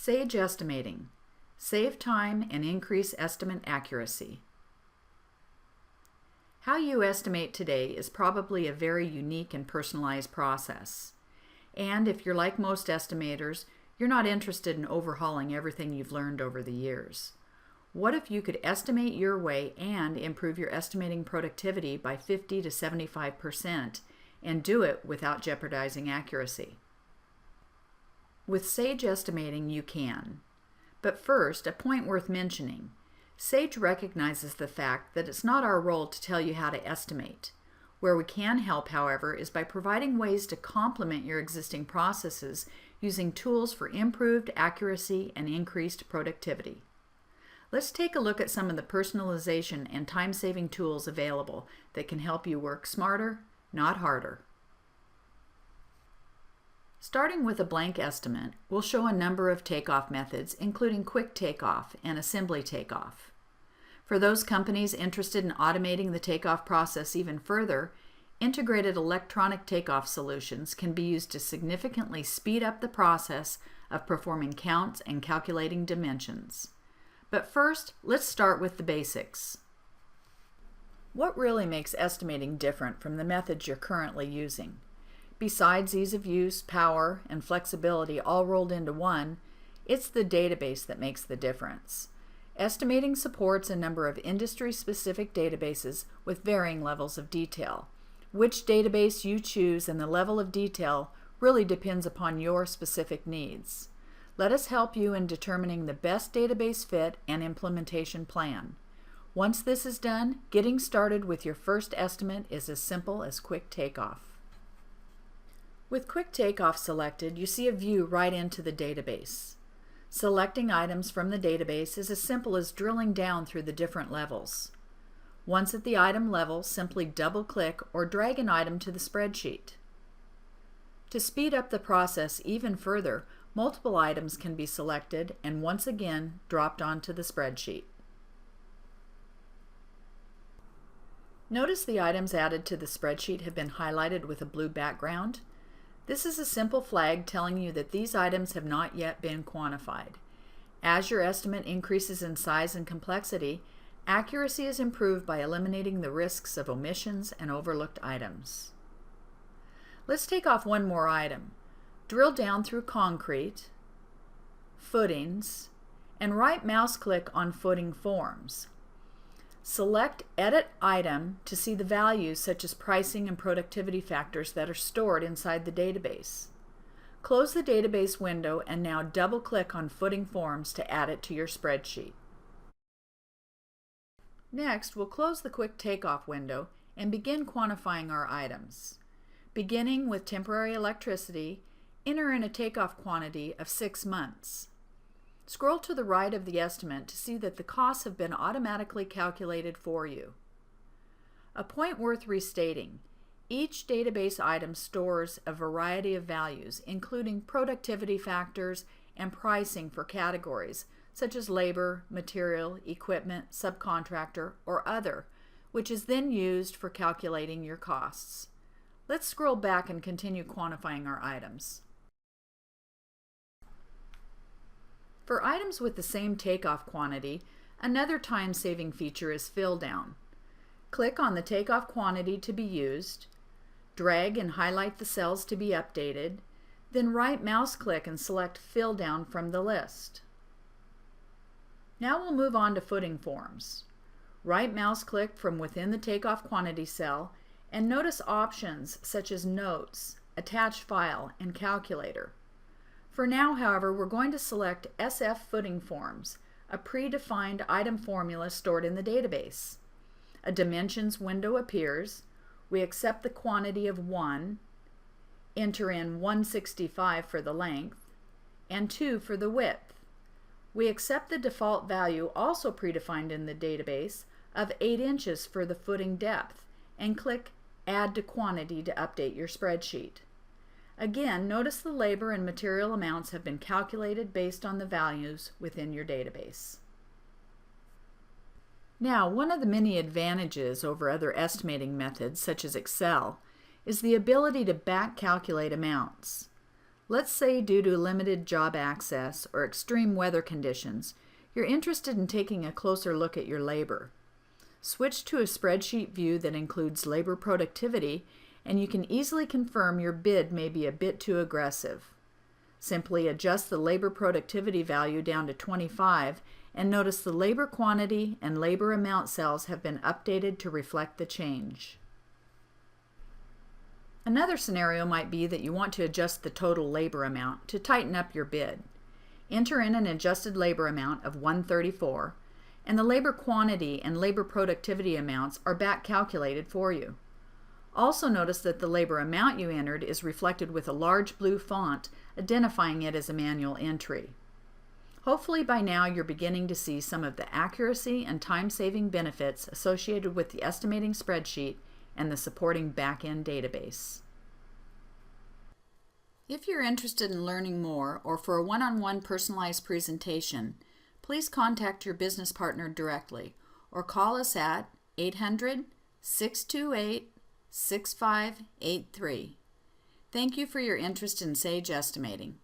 Sage estimating. Save time and increase estimate accuracy. How you estimate today is probably a very unique and personalized process. And if you're like most estimators, you're not interested in overhauling everything you've learned over the years. What if you could estimate your way and improve your estimating productivity by 50 to 75% and do it without jeopardizing accuracy? With Sage estimating, you can. But first, a point worth mentioning. Sage recognizes the fact that it's not our role to tell you how to estimate. Where we can help, however, is by providing ways to complement your existing processes using tools for improved accuracy and increased productivity. Let's take a look at some of the personalization and time-saving tools available that can help you work smarter, not harder. Starting with a blank estimate, we'll show a number of takeoff methods, including quick takeoff and assembly takeoff. For those companies interested in automating the takeoff process even further, integrated electronic takeoff solutions can be used to significantly speed up the process of performing counts and calculating dimensions. But first, let's start with the basics. What really makes estimating different from the methods you're currently using? Besides ease of use, power, and flexibility all rolled into one, it's the database that makes the difference. Estimating supports a number of industry-specific databases with varying levels of detail. Which database you choose and the level of detail really depends upon your specific needs. Let us help you in determining the best database fit and implementation plan. Once this is done, getting started with your first estimate is as simple as Quick Takeoff. With Quick Takeoff selected, you see a view right into the database. Selecting items from the database is as simple as drilling down through the different levels. Once at the item level, simply double-click or drag an item to the spreadsheet. To speed up the process even further, multiple items can be selected and once again dropped onto the spreadsheet. Notice the items added to the spreadsheet have been highlighted with a blue background. This is a simple flag telling you that these items have not yet been quantified. As your estimate increases in size and complexity, accuracy is improved by eliminating the risks of omissions and overlooked items. Let's take off one more item. Drill down through concrete, footings, and right mouse click on footing forms. Select Edit Item to see the values such as pricing and productivity factors that are stored inside the database. Close the database window and now double-click on Footing Forms to add it to your spreadsheet. Next, we'll close the Quick Takeoff window and begin quantifying our items. Beginning with temporary electricity, enter in a takeoff quantity of 6 months. Scroll to the right of the estimate to see that the costs have been automatically calculated for you. A point worth restating: each database item stores a variety of values, including productivity factors and pricing for categories such as labor, material, equipment, subcontractor, or other, which is then used for calculating your costs. Let's scroll back and continue quantifying our items. For items with the same takeoff quantity, another time-saving feature is fill down. Click on the takeoff quantity to be used, drag and highlight the cells to be updated, then right mouse click and select fill down from the list. Now we'll move on to footing forms. Right mouse click from within the takeoff quantity cell and notice options such as notes, attach file, and calculator. For now, however, we're going to select SF Footing Forms, a predefined item formula stored in the database. A dimensions window appears. We accept the quantity of 1, enter in 165 for the length, and 2 for the width. We accept the default value also predefined in the database of 8 inches for the footing depth and click Add to Quantity to update your spreadsheet. Again, notice the labor and material amounts have been calculated based on the values within your database. Now, one of the many advantages over other estimating methods, such as Excel, is the ability to back calculate amounts. Let's say due to limited job access or extreme weather conditions, you're interested in taking a closer look at your labor. Switch to a spreadsheet view that includes labor productivity, and you can easily confirm your bid may be a bit too aggressive. Simply adjust the labor productivity value down to 25 and notice the labor quantity and labor amount cells have been updated to reflect the change. Another scenario might be that you want to adjust the total labor amount to tighten up your bid. Enter in an adjusted labor amount of 134, and the labor quantity and labor productivity amounts are back calculated for you. Also notice that the labor amount you entered is reflected with a large blue font identifying it as a manual entry. Hopefully by now you're beginning to see some of the accuracy and time-saving benefits associated with the estimating spreadsheet and the supporting back-end database. If you're interested in learning more or for a one-on-one personalized presentation, please contact your business partner directly or call us at 800-628-6583. Thank you for your interest in Sage Estimating.